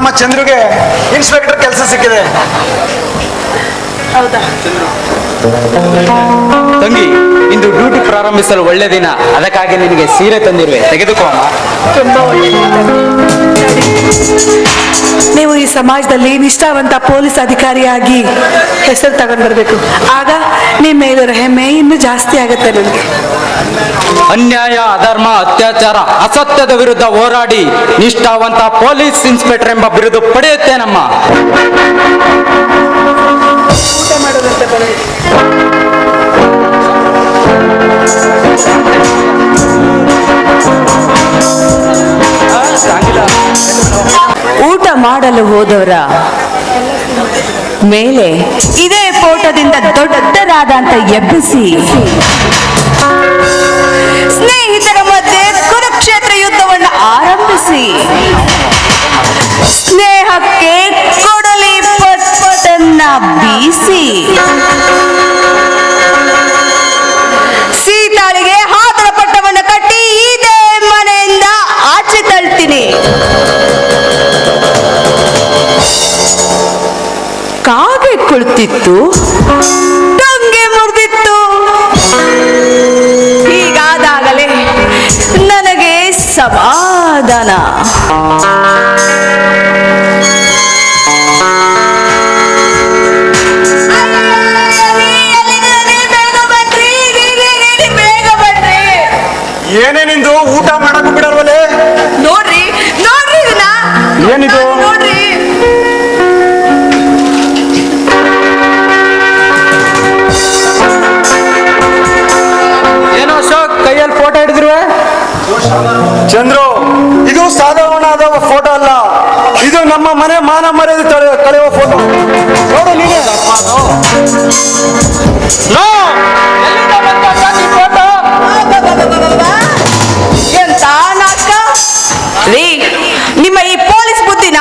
ನಮ್ಮ ಚಂದ್ರುಗೆ ಇನ್ಸ್ಪೆಕ್ಟರ್ ಕೆಲಸ ಸಿಕ್ಕಿದೆ. ಹೌದಾ ತಂಗಿ, ಇಂದು ಡ್ಯೂಟಿ ಪ್ರಾರಂಭಿಸಲು ಒಳ್ಳೆ ದಿನ, ಅದಕ್ಕಾಗಿ ನಿನಗೆ ಸೀರೆ ತಂದಿರುವೆ, ತೆಗೆದುಕೋ ಅಮ್ಮ. ತುಂಬಾ ಒಳ್ಳೆಯದು. ನೀವು ಈ ಸಮಾಜದಲ್ಲಿ ನಿಷ್ಠಾವಂತ ಪೊಲೀಸ್ ಅಧಿಕಾರಿಯಾಗಿ ಹೆಸರು ತಗೊಂಡು ಬರಬೇಕು. ಆಗ ನಿಮ್ಮ ಮೇಲಿರೋ ಹೆಮ್ಮೆ ಇನ್ನೂ ಜಾಸ್ತಿ ಆಗುತ್ತೆ ನನಗೆ. ಅನ್ಯಾಯ, ಅಧರ್ಮ, ಅತ್ಯಾಚಾರ, ಅಸತ್ಯದ ವಿರುದ್ಧ ಹೋರಾಡಿ ನಿಷ್ಠಾವಂತ ಪೊಲೀಸ್ ಇನ್ಸ್ಪೆಕ್ಟರ್ ಎಂಬ ಬಿರುದು ಪಡೆಯುತ್ತೇನಮ್ಮ. ಊಟ ಮಾಡೋದಂತೆ ಬರೋದು. ಊಟ ಮಾಡಲು ಹೋದವರ ಮೇಲೆ ಇದೇ ಫೋಟೋದಿಂದ ದೊಡ್ಡದಾದಂತ ಎಬ್ಬಿಸಿ ಸ್ನೇಹಿತರ ಮಧ್ಯೆ ಕುರುಕ್ಷೇತ್ರ ಯುದ್ಧವನ್ನು ಆರಂಭಿಸಿ ಸ್ನೇಹಕ್ಕೆ ಕೊಡಲಿ ಪಟ್ಪಟನ್ನ ಬೀಸಿ ಸೀತಾಳಿಗೆ ಹಾದರ ಪಟ್ಟವನ್ನು ಕಟ್ಟಿ ಇದೇ ಮನೆಯಿಂದ ಆಚೆ ತಳ್ತೀನಿ. ಕಾಗೆ ಕುಳಿತಿತ್ತು, ಟೊಂಗೆ ಮುರಿದಿತ್ತು. ಹೀಗಾದಾಗಲೇ ನನಗೆ ಸಮಾಧಾನ. ಏನೇ ನಿಂದು ಊಟ ಮಾಡಕ್ ಬಿಡಲ್ವಲೆ? ನೋಡ್ರಿ ನೋಡ್ರಿ ಇದನ್ನ, ಏನಿದು? ನೋಡ್ರಿ. ಏನೋ ಅಶೋಕ್, ಕೈಯಲ್ಲಿ ಫೋಟೋ ಹಿಡಿದಿರುವೆ? ಚಂದ್ರು, ಇದು ಸಾಧಾರಣವಾದ ಫೋಟೋ ಅಲ್ಲ, ಇದು ನಮ್ಮ ಮನೆ ಮಾನ ಮರ್ಯಾದೆ ಕಳೆಯುವ ಫೋಟೋ. ನೋಡು ನೀನೆ. ಎಂತ ನಾಟಕ ರೀ ನಿಮ್ಮ ಈ ಪೊಲೀಸ್ ಬುದ್ಧಿನ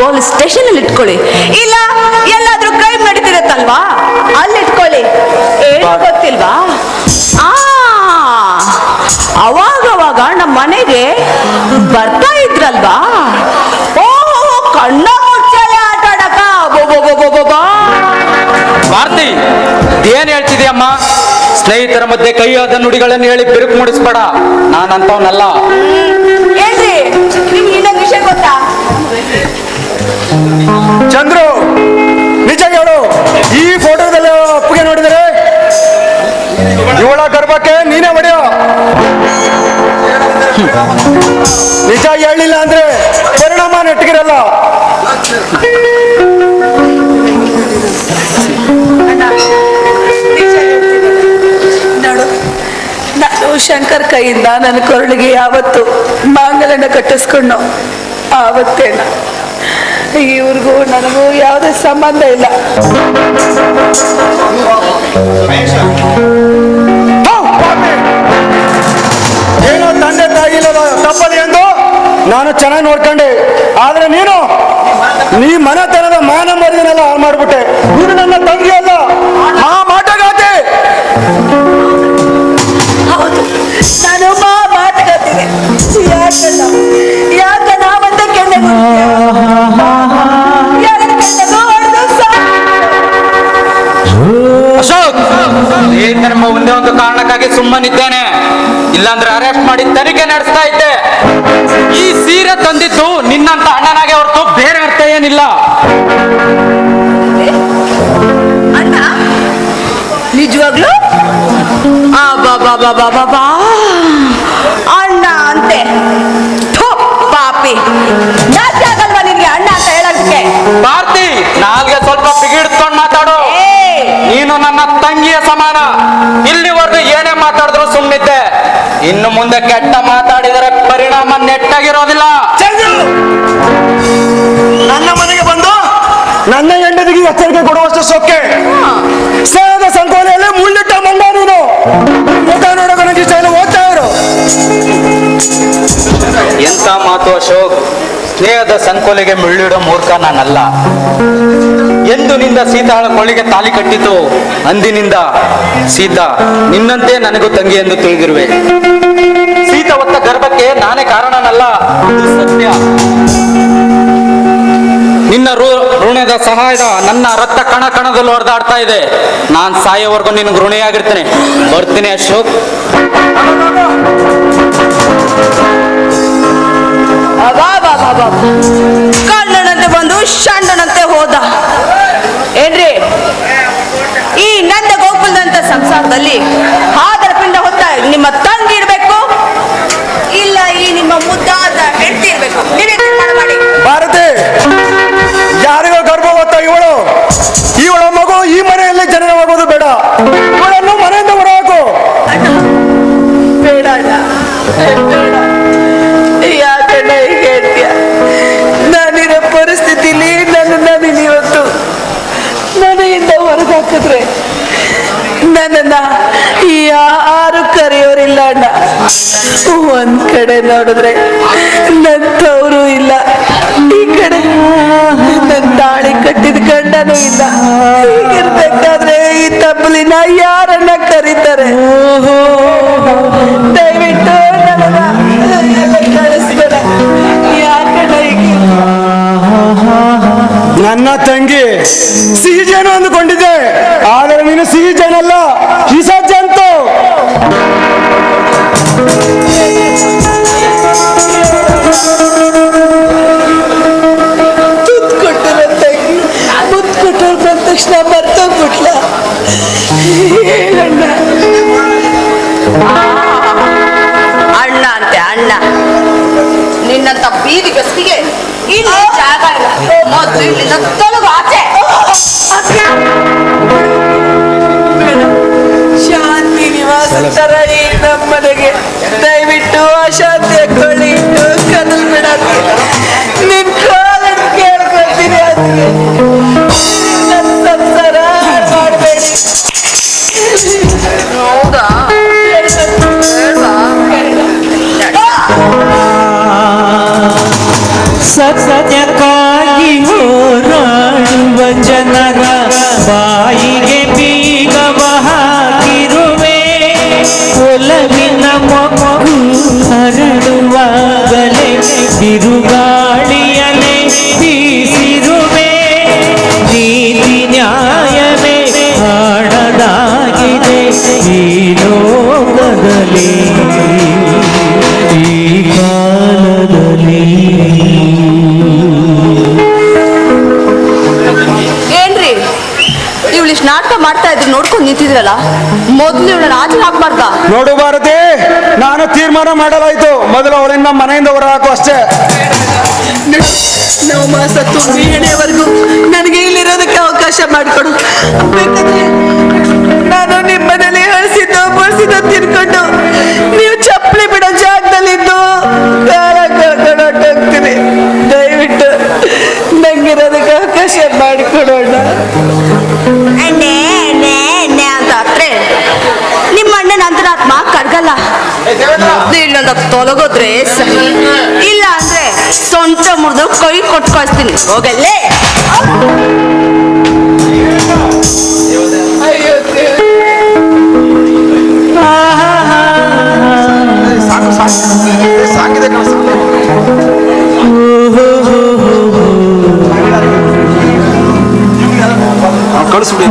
ಪೊಲೀಸ್ ಸ್ಟೇಷನ್ ಅಲ್ಲಿ ಇಟ್ಕೊಳ್ಳಿ, ಇಲ್ಲ ಎಲ್ಲಾದ್ರೂ ಕ್ರೈಮ್ ನಡೀತಿರತ್ತಲ್ವಾ ಅಲ್ಲಿ ಇಟ್ಕೊಳ್ಳಿ. ಏನ್ ಗೊತ್ತಿಲ್ವಾ, ಅವಾಗವಾಗ ನಮ್ಮ ಮನೆಗೆ ಬರ್ತಾ ಇದ್ರಲ್ವಾ, ಓ ಕಣ್ಣ ಮುಚ್ಚಲೆ ಆಟ ಆಡಕ. ಭಾರತಿ, ಏನ್ ಹೇಳ್ತಿದ್ಯಮ್ಮ? ಸ್ನೇಹಿತರ ಮಧ್ಯೆ ಕೈಯಾದ ನುಡಿಗಳನ್ನು ಹೇಳಿ ಬಿರುಕು ಮೂಡಿಸ್ಬೇಡ, ನಾನಂತವನಲ್ಲ. ಏನ್ರಿ ನಿಮ್ಗೆ ಇನ್ನೊಂದು ವಿಷಯ ಗೊತ್ತಾ? ಚಂದ್ರು, ನಿಜ ಹೇಳು, ಈ ಫೋಟೋದಲ್ಲಿ ಅಪ್ಪಗೆ ನೋಡಿದರೆ ಇವಳ ಗರ್ಭಕ್ಕೆ ನೀನೇ ಹೊಡೆಯೋ. ನಿಜ ಹೇಳಿಲ್ಲ ಅಂದ್ರೆ ಪರಿಣಾಮ ನೆಟ್ಟಗಿರಲ್ಲ. ನೋಡು, ನಾನು ಶಂಕರ್ ಕೈಯಿಂದ ನನ್ನ ಕೊರಳಿಗೆ ಯಾವತ್ತು ಮಾಂಗಲ್ಯನ ಕಟ್ಟಿಸ್ಕೊಂಡು ಆವತ್ತೇನ ಇವ್ರಿಗೂ ನನಗೂ ಯಾವುದೇ ಸಂಬಂಧ ಇಲ್ಲ. ಏನೋ ತಂದೆ ತಾಯಿ ತಪ್ಪಲಿ ಎಂದು ನಾನು ಚೆನ್ನಾಗಿ ನೋಡ್ಕೊಂಡೆ, ಆದ್ರೆ ನೀ ಮನೆತನದ ಮಾನ ಮರ್ಯಾದೆನೆಲ್ಲ ಹಾಳು ಮಾಡ್ಬಿಟ್ಟೆ. ನೀನು ನನ್ನ ತಂಗಿ ಅಲ್ಲ, ಮಾಟಗಾತಿ. ಹೌದು, ನಾನು ಮಾತುಕತೀನಿ. ಯಾಕಲ್ಲ ಮತ್ತೆ ಕೆಣ್ಣೆಗೂ ಅಶೋಕ್, ಸ್ನೇಹಿತರೆಂಬ ಒಂದೇ ಒಂದು ಕಾರಣಕ್ಕಾಗಿ ಸುಮ್ಮನಿದ್ದೇನೆ, ಇಲ್ಲಾಂದ್ರೆ ಅರೆಸ್ಟ್ ಮಾಡಿ ತನಿಖೆ ನಡೆಸ್ತಾ ಇದ್ದೆ. ಈ ಸೀರೆ ತಂದಿದ್ದು ನಿನ್ನಂತ ಅಣ್ಣನಾಗೆ ಹೊರತು ಬೇರೆ ಅರ್ಥ ಏನಿಲ್ಲ. ಅಣ್ಣ ನಿಜವಾಗ್ಲು ಅಣ್ಣ ಅಂತೆ? ಪಾಪಿ, ನಾಚ್ಯಾಗಲ್ವಾ ನಿನ್ಗೆ ಅಣ್ಣ ಅಂತ ಹೇಳೋದಕ್ಕೆ? ಭಾರತಿ, ನಾಲ್ಗೆ ಸ್ವಲ್ಪ ಬಿಗಿಡ್ಕೊಂಡು ಮಾತಾಡು. ನೀನು ನನ್ನ ತಂಗಿಯ ಸಮಾನ. ಇಲ್ಲಿವರೆಗೂ ಏನೇ ಮಾತಾಡಿದ್ರು ಸುಮ್ಮನಿದ್ದೆ, ಇನ್ನು ಮುಂದೆ ಕೆಟ್ಟ ಮಾತಾಡಿದರೆ ಪರಿಣಾಮ ನೆಟ್ಟಾಗಿರೋದಿಲ್ಲ. ನನ್ನ ಮನೆಗೆ ಬಂದು ನನ್ನ ಹೆಂಡತಿಗೆ ಎಚ್ಚರಿಕೆ ಕೊಡುವಷ್ಟು ಸೊಕ್ಕೆ ಸೇವದ ಸಂಕೋಲೆಯಲ್ಲಿ ಮುಳ್ಳಿಟ್ಟ ಮಂಡ. ನೀನು ಊಟ ನೋಡೋಕೆ ನನಗೆ ಇಷ್ಟ ಇಲ್ಲ, ಓದ್ತಾ ಇರು. ಎಂತ ಮಾತು ಅಶೋಕ್, ಸ್ನೇಹದ ಸಂಕೋಲೆಗೆ ಮುಳ್ಳಿಡೋ ಮೂರ್ಖ ನಾನಲ್ಲ. ಎಂದು ನಿಂದ ಸೀತಾಳ ಕೊಳ್ಳಿಗೆ ತಾಲಿ ಕಟ್ಟಿತು, ಅಂದಿನಿಂದ ಸೀತಾ ನಿನ್ನಂತೆ ನನಗೂ ತಂಗಿ ಎಂದು ತಿಳಿದಿರುವೆ. ಸೀತಾ ಹೊತ್ತ ಗರ್ಭಕ್ಕೆ ನಾನೇ ಕಾರಣನಲ್ಲ, ಇದು ಸತ್ಯ. ನಿನ್ನ ಋಣದ ಸಹಾಯದ ನನ್ನ ರಕ್ತ ಕಣ ಕಣದಲ್ಲಿ ಹೊಡೆದಾಡ್ತಾ ಇದೆ. ನಾನ್ ಸಾಯೋವರೆಗೂ ನಿನ್ಗೆ ಋಣಿಯಾಗಿರ್ತೇನೆ. ಬರ್ತೀನಿ ಅಶೋಕ್. ಕಳ್ಳನಂತೆ ಬಂದು ಷಂಡನಂತೆ ಹೋದ. ಏನ್ರಿ ಈ ನಂದ ಗೋಕುಲದಂತ ಸಂಸಾರದಲ್ಲಿ ಹಾದರ ಪಿಂಡ ಹೊತ್ತ ನಿಮ್ಮ ತಂಗಿ ಇರ್ಬೇಕು, ಇಲ್ಲ ಈ ನಿಮ್ಮ ಮುದ್ದಾದ ಹೆಂಡತಿ ಇರ್ಬೇಕು? ನೀವೇ ತೀರ್ಮಾನ ಮಾಡಿ. ಭಾರತಿ, ಯಾರಿಗೋ ಗರ್ಭ ಹೊತ್ತ ಇವಳ ಮಗು ಈ ಮನೆಯಲ್ಲಿ ಜನನವಾಗೋದು ಬೇಡ. ಇವಳನ್ನು ಮನೆಯಿಂದ ಹೊರಹಾಕು. ಅಣ್ಣ ಬೇಡ ಅಣ್ಣ, ಬೇಡ. ಯಾಕಣ್ಣ ಹೀಗೆ ಹೇಳ್ತೀಯ? ನಾನಿರೋ ಪರಿಸ್ಥಿತಿಲಿ ನನ್ನನ್ನು ಇವತ್ತು ಮನೆಯಿಂದ ಹೊರಗಾಕಿದ್ರೆ ನನ್ನನ್ನ ಯಾರು ಕರೆಯೋರಿಲ್ಲ ಅಣ್ಣ. ಒಂದ್ ಕಡೆ ನೋಡಿದ್ರೆ ನನ್ನ ತವರು ಇಲ್ಲ, ಈ ಕಡೆ ನನ್ನ ತಾಳಿ ಕಟ್ಟಿದ ಗಂಡನೂ ಇಲ್ಲ. ಹೀಗಿರ್ಬೇಕಾದ್ರೆ ಈ ತಪ್ಪಲಿನ ಯಾರನ್ನ ಕರೀತಾರೆ? ದಯವಿಟ್ಟು ನನ್ನನ್ನ ಕಳಿಸ್ಬೇಡ. ಯಾಕಣ್ಣ ಹೀಗೆ? ನನ್ನ ತಂಗಿ ಸಿಹಿ ಜೇನು ಅಂದುಕೊಂಡಿದ್ದೆ, ಆದರೆ ನೀನು ಸಿಹಿ ಜೇನಲ್ಲ, ವಿಷ ಜಂತು. ತುತ್ತು ಕೊಟ್ಟರು ತಂಗಿ, ಮುತ್ತು ಕೊಟ್ಟರು ಬಂದ ತಕ್ಷಣ ಮರ್ತೋಗ್ಬಿಟ್ಲ. ಅಣ್ಣ ಅಣ್ಣ ಅಂತೆ ಅಣ್ಣ. ನಿನ್ನಂತ ಬೀದಿ ಗಸ್ತಿಗೆ ಇಲ್ಲಿ ಜಾಗ ಇಲ್ಲ. ಮೊದಲು ಇಲ್ಲಿಂದ ತೊಲಗು ಆಚೆ. ಶಾಂತಿ ನಿವಾಸ ತರ ಈ ನಮ್ಮನೆಗೆ ದಯವಿಟ್ಟು ಅಶಾಂತಿ ಕೊಳ್ಳಿ ಇಟ್ಟು ಕದಲ್ ಬಿಡಕ್ಕೆ ನಿನ್ ಕಾಲನ್ನು ಕೇಳ್ಕೊಳ್ತೀನಿ. ಅದಕ್ಕೆ ನನ್ನ ಸಂಸಾರ ಮಾಡಬೇಡಿ. ಹೌದಾ? ಸತ್ಯಕ್ಕಾಗಿ ಹೋರಾಡುವ ಜನರ ಬಾಯಿಗೆ ಬೀಗವ ಹಾಕಿರುವೆ. ಒಲವಿನ ಮೊಗ್ಗು ಹರಡುವಾಗಲೇ ಬಿರುಗಾಳಿಯಲೇ ಬೀಸಿರುವೆ. ನೀತಿ ನ್ಯಾಯವೇ ಹಾಡದಾಗಿದೆ ಈ ಲೋಕದಲ್ಲಿ, ಈ ಕಾಲದಲ್ಲಿ. ಏನ್ರಿ ಇವಳಿಷ್ಟು ನಾಟಕ ಮಾಡ್ತಾ ಇದ್ರಿ ನೋಡ್ಕೊಂಡು ನಿಂತಿದ್ರಲ್ಲ, ಮೊದ್ಲು ಇವಳನ್ನ ಆಚೆ ಹಾಕ್ಬಾರ್ದ? ನೋಡು ಭಾರತಿ, ನಾನು ತೀರ್ಮಾನ ಮಾಡಲಾಯ್ತು. ಮೊದಲು ಅವಳನ್ನ ಮನೆಯಿಂದ ಹೊರಹಾಕು ಅಷ್ಟೇ. ನಾವು ಮಾಸ ತುಂಬಿ ಎಣೆಯವರೆಗೂ ನನಗೆ ಇಲ್ಲಿರೋದಕ್ಕೆ ಅವಕಾಶ ಮಾಡಿಕೊಡು. ಬೇಕಾದ್ರೆ ನಾನು ನಿಮ್ಮ ಮನೇಲಿ ಹಳಸಿದ್ದು ಬಳಸಿದ್ದು ತಿನ್ಕೊಂಡು ನೀವು ಚಪ್ಪಲಿ ಬಿಡೋ ಜಾಗದಲ್ಲಿದ್ದು ಕಾಲ ಕಳ್ಕೊಂಡು ಹೊಟ್ಟೋಗ್ತೀನಿ. ದಯವಿಟ್ಟು ನಂಗಿರೋದಕ್ಕೆ ಅವಕಾಶ ಮಾಡಿಕೊಡೋಣ. ಎಣ್ಣೆ ಎಣ್ಣೆ ಎಣ್ಣೆ ಅಂತ ಹತ್ರ ನಿಮ್ಮ ಅಣ್ಣನ ಅಂತರಾತ್ಮ ಕರ್ಗಲ್ಲ. ಇಲ್ಲೊಂದ ತೊಲಗೋದ್ರೆ ಸರಿ, ಇಲ್ಲ ಅಂದ್ರೆ ಸೊಂಟ ಮುರಿದು ಕೈ ಕೊಟ್ಟು ಕಳಿಸ್ತೀನಿ. ಹೋಗಲ್ಲೇ. ಕಳಿಸ್ಬಿಡಿ.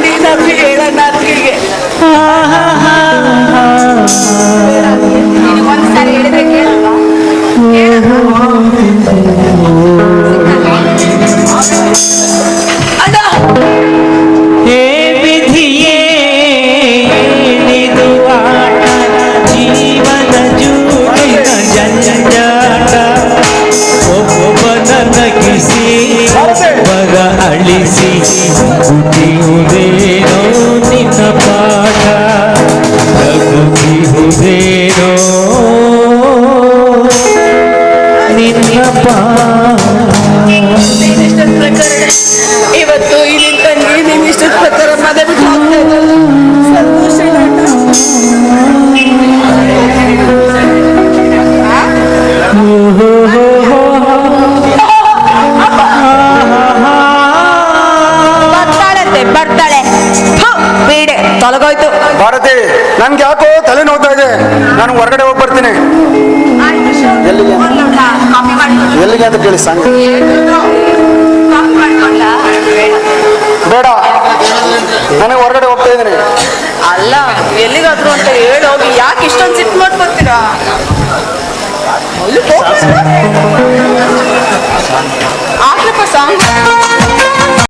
ನೀನಾದ್ರೂ ಹೇಳಣ್ಣ ಅತ್ತಿಗೆ. ಒಂದ್ಸಾರಿ ಹೇಳಿದ್ರೆ ಕೇಳಲ್ವಾ? ಅಣ್ಣ ಹೇ ವಿಧಿಯೇ ನಿದು ಆಟ, ಜೀವನ ಜೂಟಿನ ಜಂಜಾಟ. ಒಬ್ಬನ ನಗಿಸಿ ಒಬ್ಬಗ ಅಳಿಸಿ ಹುಟ್ಟಿಯುವುದೇನೋ ನಿನ್ನ ಪಾಠ. ನಗುತ್ತಿರುವುದೇನೋ ನಿನ್ನ ಪಾಠ. ನೀನಿಷ್ಟದ ಪ್ರಕಾರ ಇವತ್ತು ಈ ನಿನ್ ತಂಗಿ ನೀನಿಷ್ಟದ ಪ್ರಕಾರ ಮನೆ ಬಿಟ್ಟು ಹೋಗ್ತಾ ಇದ್ದಲ್ಲ, ಸಂತೋಷ ಇಲ್ಲ ಅಣ್ಣ? ಬರ್ತಾಳಂತೆ, ಬರ್ತಾಳೆ. ಬೀಡೆ ತೊಲಗೋಯ್ತು. ಭಾರತಿ, ನನ್ಗೆ ಯಾಕೋ ತಲೆ ನೋವ್ತಾ ಇದೆ, ನಾನು ಹೊರಗಡೆ ಹೋಗಿ ಬರ್ತೀನಿ. ಎಲ್ಲಿಗೆ ಎಲ್ಲಿಗೆ ಅಂತ ಕೇಳಿ ಸಂಗ. ಬೇಡ, ನನಗೆ ಹೊರಗಡೆ ಹೋಗ್ತಾ ಇದ್ದೀನಿ. ಅಲ್ಲ, ಎಲ್ಲಿಗಾದ್ರು ಅಂತ ಹೇಳೋಗಿ, ಯಾಕೆ ಇಷ್ಟೊಂದು ಸಿಟ್ಟು ಮಾಡ್ಕೊತೀರಾ? ಆಕ್ಲಪ್ಪ ಸಾಂಗ್